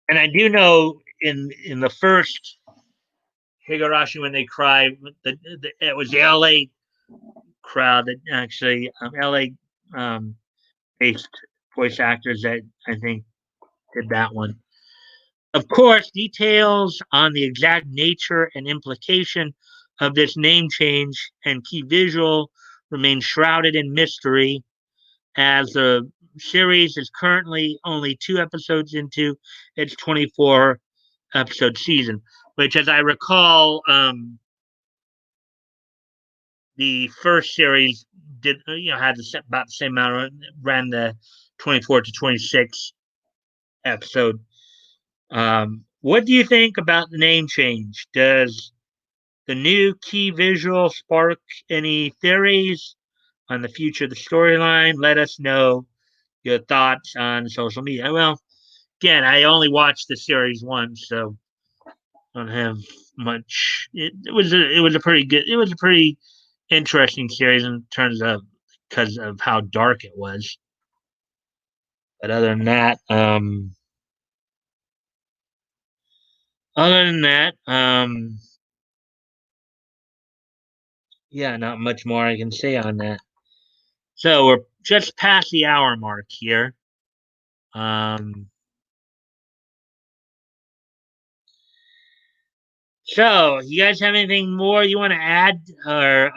And I do know in the first Higurashi When They Cry, it was the LA crowd that actually LA based voice actors that I think did that one. Of course, details on the exact nature and implication of this name change and key visual remain shrouded in mystery, as the series is currently only 2 episodes into its 24 episode season, which, as I recall, the first series did had about the same amount, ran the 24 to 26 episode. What do you think about the name change? Does the new key visual spark any theories on the future of the storyline? Let us know your thoughts on social media. Well, again, I only watched the series once, so I don't have much. It was a pretty good. It was a pretty interesting series in terms of because of how dark it was. But other than that, yeah, not much more I can say on that. So we're just past the hour mark here. Um, so you guys have anything more you want to add, or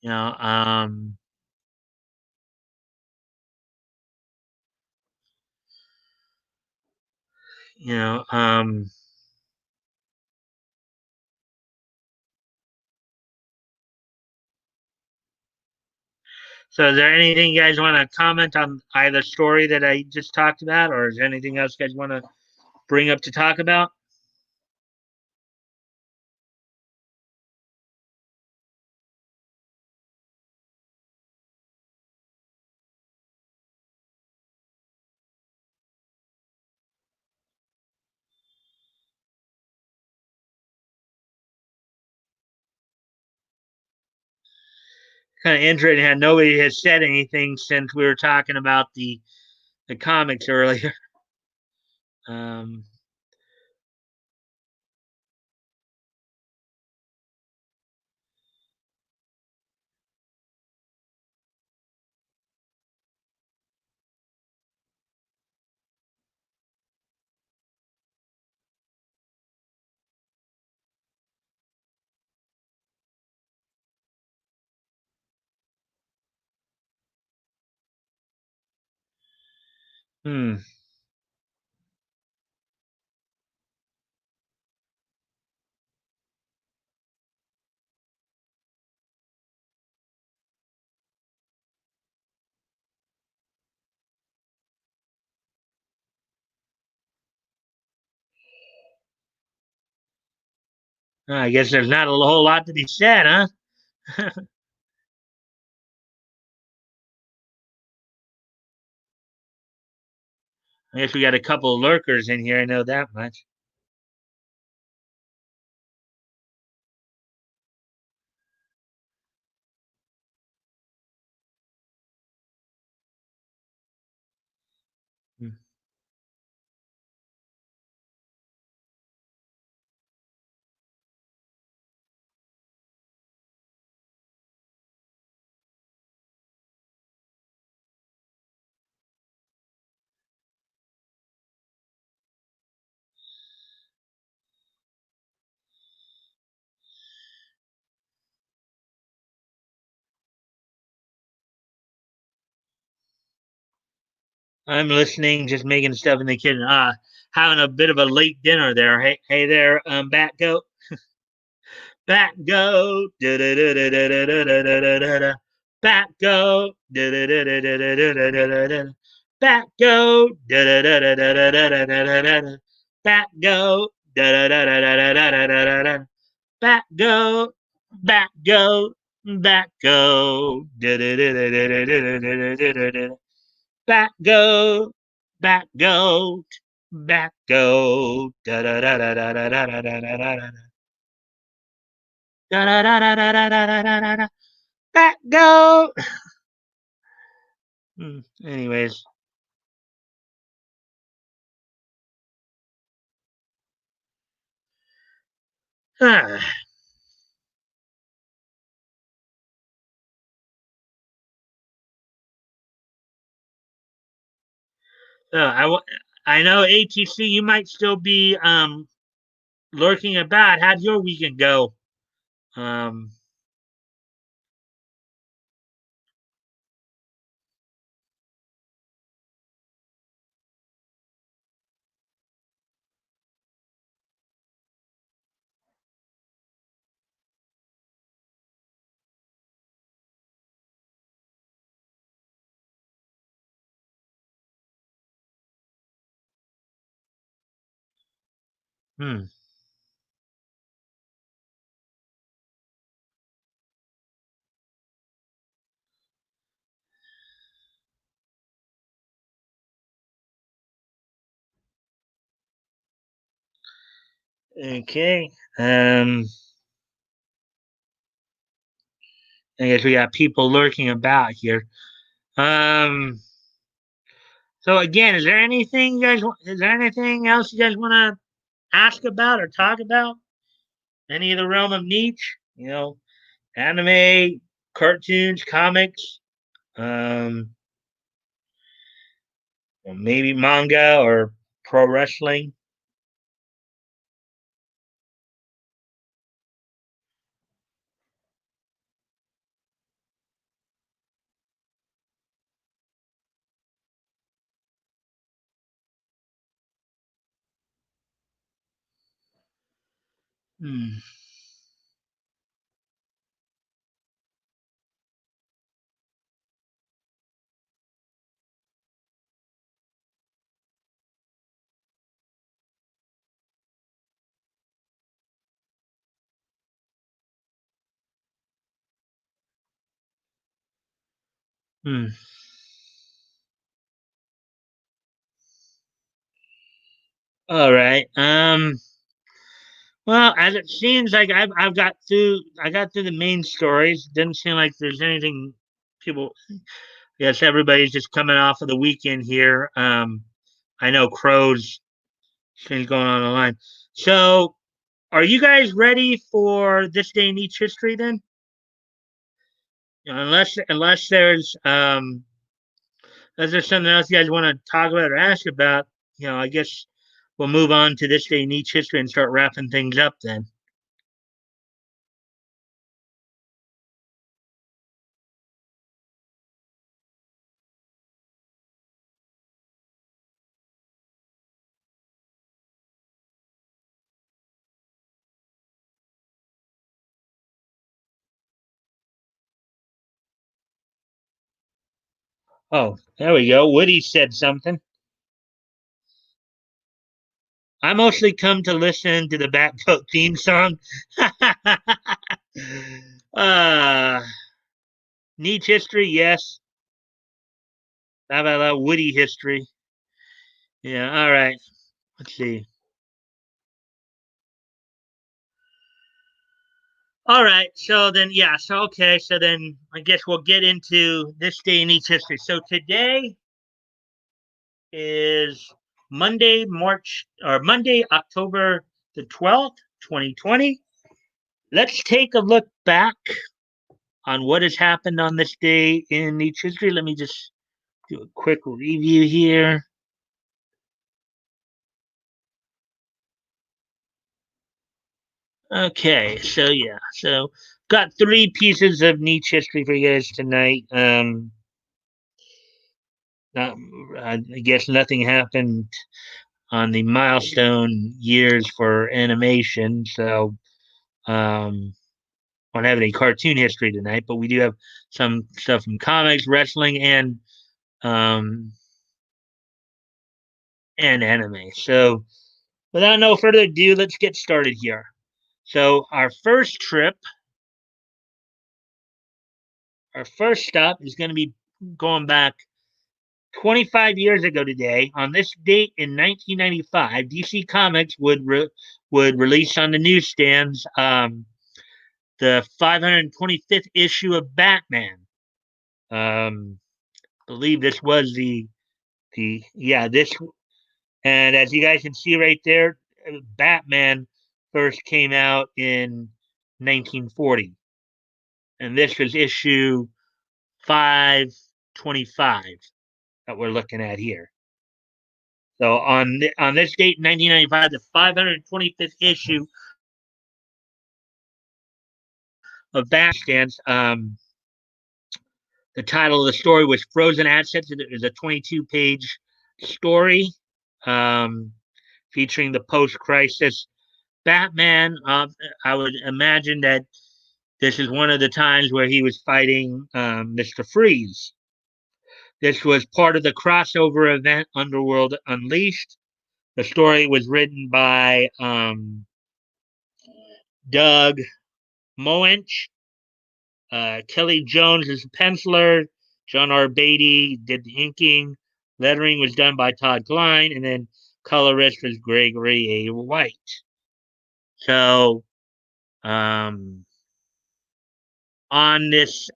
you know, um, you know, um, so is there anything you guys want to comment on either story that I just talked about, or is there anything else you guys want to bring up to talk about? Kind of interesting how nobody has said anything since we were talking about the comics earlier. Um, hmm. I guess there's not a whole lot to be said, huh? I guess we got a couple of lurkers in here. I know that much. Hmm. I'm listening, just making stuff in the kitchen. Having a bit of a late dinner there. Hey there, bat goat. Bat goat. Da da da da da da da da da da da. Bat goat. Da da da da da da da da da da. Bat goat. Da da da da da da da da da da da. Bat goat. Da da da da da da da da da da. Bat goat. Bat goat. Bat goat. Da da da da da da da da da da. Back goat, back goat, back goat. Da da da da da da da da da da da da. Da da da da da da da da da da. Back goat. Anyways, so I know ATC. You might still be lurking about. How'd your weekend go? Um, Hmm. Okay. I guess we got people lurking about here. Um. So again, is there anything you guys? Is there anything else you guys want to ask about or talk about? Any of the realm of niche? Anime, cartoons, comics, um, maybe manga or pro wrestling. Hmm. Hmm. All right. Well, as it seems like I've got through, I got through the main stories. Didn't seem like there's anything people. Yes, everybody's just coming off of the weekend here. I know Crow's things going on online. So, are you guys ready for this day in each history? Then, unless there's something else you guys want to talk about or ask about, I guess we'll move on to this day in each history and start wrapping things up. Then. Oh, there we go. Woody said something. I mostly come to listen to the Batcoat theme song. uh, Nietzsche history, yes. How about that Woody history? Yeah, all right. Let's see. All right, so then, yeah, so okay, so then I guess we'll get into this day in each history. So today is Monday, October the 12th, 2020. Let's take a look back on what has happened on this day in each history. Let me just do a quick review here. Okay, so yeah, so got three pieces of niche history for you guys tonight. Not, I guess nothing happened on the milestone years for animation, so won't have any cartoon history tonight, but we do have some stuff from comics, wrestling, um, and anime. So without no further ado, let's get started here. So our first stop is going to be going back 25 years ago today. On this date in 1995, DC Comics would release on the newsstands the 525th issue of Batman. Um, believe this was the yeah this and as you guys can see right there, Batman first came out in 1940, and this was issue 525 that we're looking at here. So on this date, 1995, the 525th issue of Batman stands. The title of the story was Frozen Assets. It is a 22-page story um, featuring the post-crisis Batman. I would imagine that this is one of the times where he was fighting Mr. Freeze. This was part of the crossover event Underworld Unleashed. The story was written by Doug Moench. Kelly Jones is the penciler. John R. Beatty did the inking. Lettering was done by Todd Klein, and then colorist was Gregory A. White. So, um, on this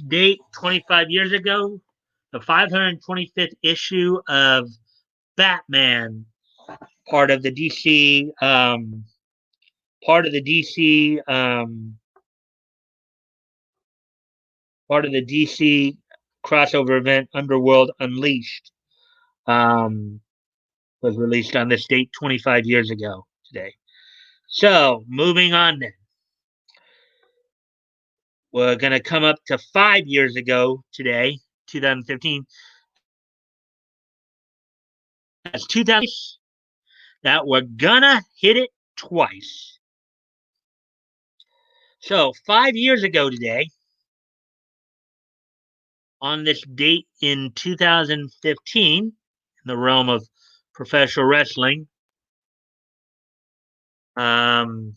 date, 25 years ago, the 525th issue of Batman, part of the DC, part of the DC, part of the DC crossover event, Underworld Unleashed, um, was released on this date 25 years ago today. So, moving on then. We're going to come up to 5 years ago today, 2015. That's 2000. That we're going to hit it twice. So, 5 years ago today, on this date in 2015, in the realm of professional wrestling, um,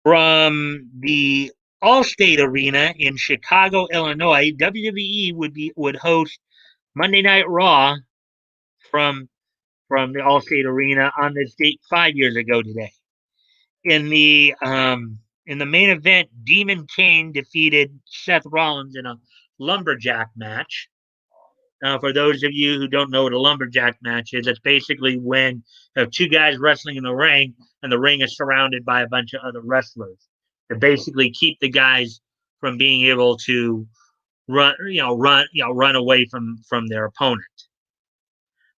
from the Allstate Arena in Chicago, Illinois, WWE would host Monday Night Raw from the Allstate Arena on this date 5 years ago today. In the main event, Demon Kane defeated Seth Rollins in a lumberjack match. Now, for those of you who don't know what a lumberjack match is, it's basically when you have two guys wrestling in the ring, and the ring is surrounded by a bunch of other wrestlers to basically keep the guys from being able to run away from their opponent.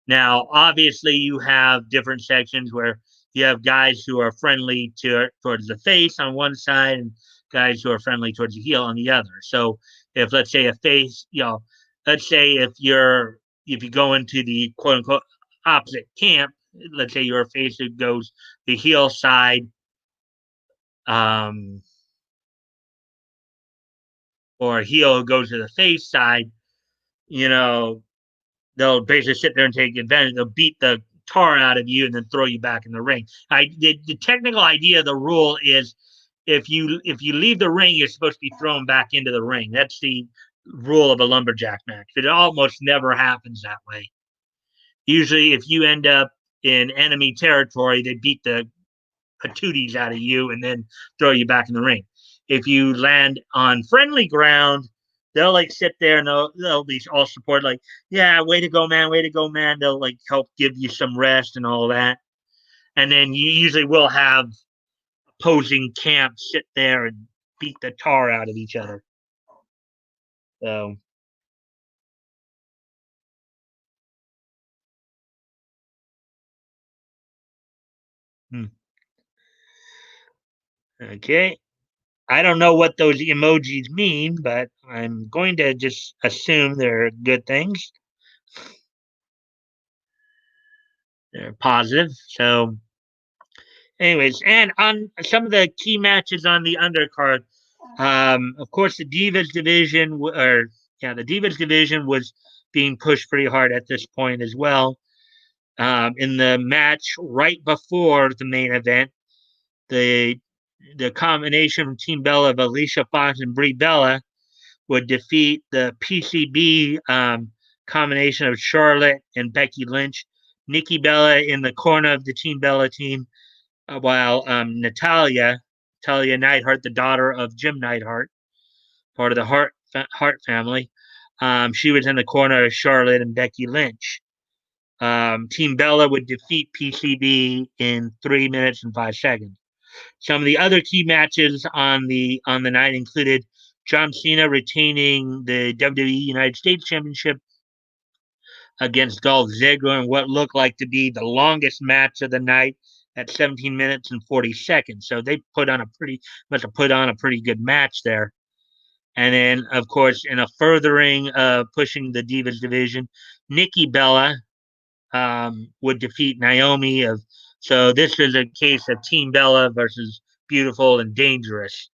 Now, obviously, you have different sections where you have guys who are friendly towards the face on one side and guys who are friendly towards the heel on the other. So, if let's say a face, let's say if you go into the quote unquote opposite camp, let's say you're a face who goes the heel side, um, or a heel who goes to the face side, you know, they'll basically sit there and take advantage. They'll beat the tar out of you and then throw you back in the ring. The technical idea of the rule is if you leave the ring, you're supposed to be thrown back into the ring. That's the rule of a lumberjack match. It almost never happens that way. Usually, if you end up in enemy territory, they beat the patooties out of you and then throw you back in the ring. If you land on friendly ground, they'll like sit there and they'll be all support, like, yeah, way to go, man, way to go, man. They'll like help give you some rest and all that. And then you usually will have opposing camps sit there and beat the tar out of each other. So, okay. I don't know what those emojis mean, but I'm going to just assume they're good things. They're positive. So, anyways, and on some of the key matches on the undercard, of course, the Divas division, the Divas division was being pushed pretty hard at this point as well. In the match right before the main event, the combination from Team Bella of Alicia Fox and Brie Bella would defeat the PCB combination of Charlotte and Becky Lynch. Nikki Bella in the corner of the Team Bella team, while Talia Neidhart, the daughter of Jim Neidhart, part of the Hart family, she was in the corner of Charlotte and Becky Lynch. Team Bella would defeat PCB in 3 minutes and 5 seconds. Some of the other key matches on the night included John Cena retaining the WWE United States Championship against Dolph Ziggler in what looked like to be the longest match of the night at 17 minutes and 40 seconds. So they must have put on a pretty good match there. And then, of course, in a furthering of pushing the Divas division, Nikki Bella would defeat Naomi. So this is a case of Team Bella versus Beautiful and Dangerous.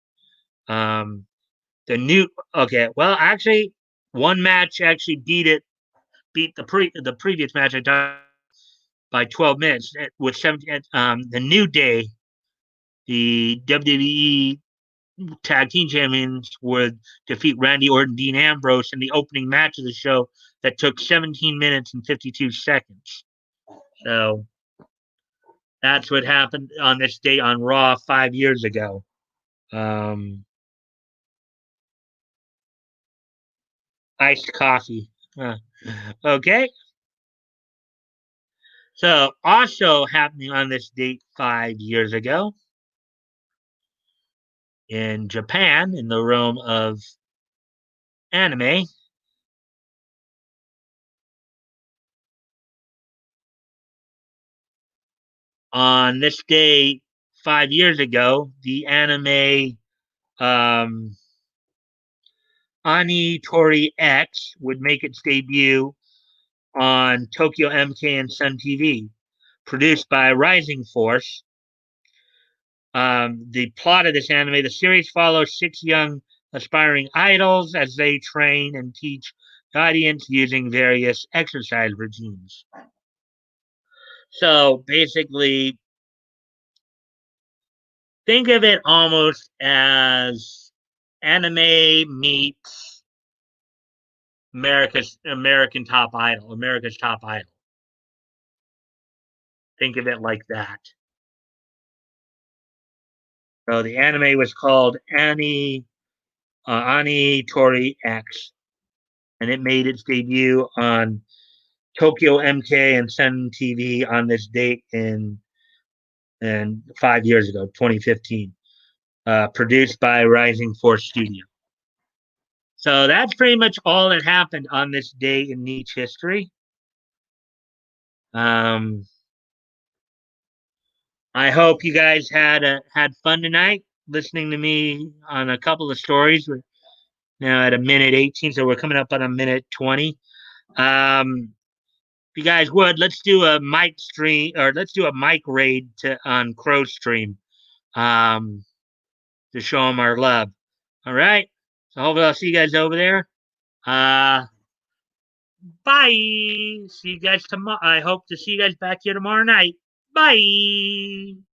The new, okay, well, actually, one match actually beat the previous match I talked by 12 minutes with 17. The New Day, the WWE Tag Team Champions, would defeat Randy Orton, Dean Ambrose in the opening match of the show that took 17 minutes and 52 seconds. So that's what happened on this date on Raw 5 years ago. Iced coffee. Okay. So also happening on this date 5 years ago in Japan, in the realm of anime, on this day 5 years ago, the anime um, Ani Tori X would make its debut on Tokyo MK and Sun TV, produced by Rising Force. The plot of this anime, the series follows six young aspiring idols as they train and teach the audience using various exercise routines. So basically, think of it almost as anime meets America's Top Idol. Think of it like that. So the anime was called Ani Tori X, and it made its debut on Tokyo MK and Sun TV on this date in 5 years ago, 2015. Produced by Rising Force Studio. So that's pretty much all that happened on this day in Nietzsche history. Um, I hope you guys had fun tonight listening to me on a couple of stories. We're now at a minute 18, so we're coming up on a minute 20. If you guys would, let's do a mic stream, or let's do a mic raid on Crow Stream, um, to show them our love. All right. So hopefully I'll see you guys over there. Uh, Bye. See you guys tomorrow. I hope to see you guys back here tomorrow night. Bye.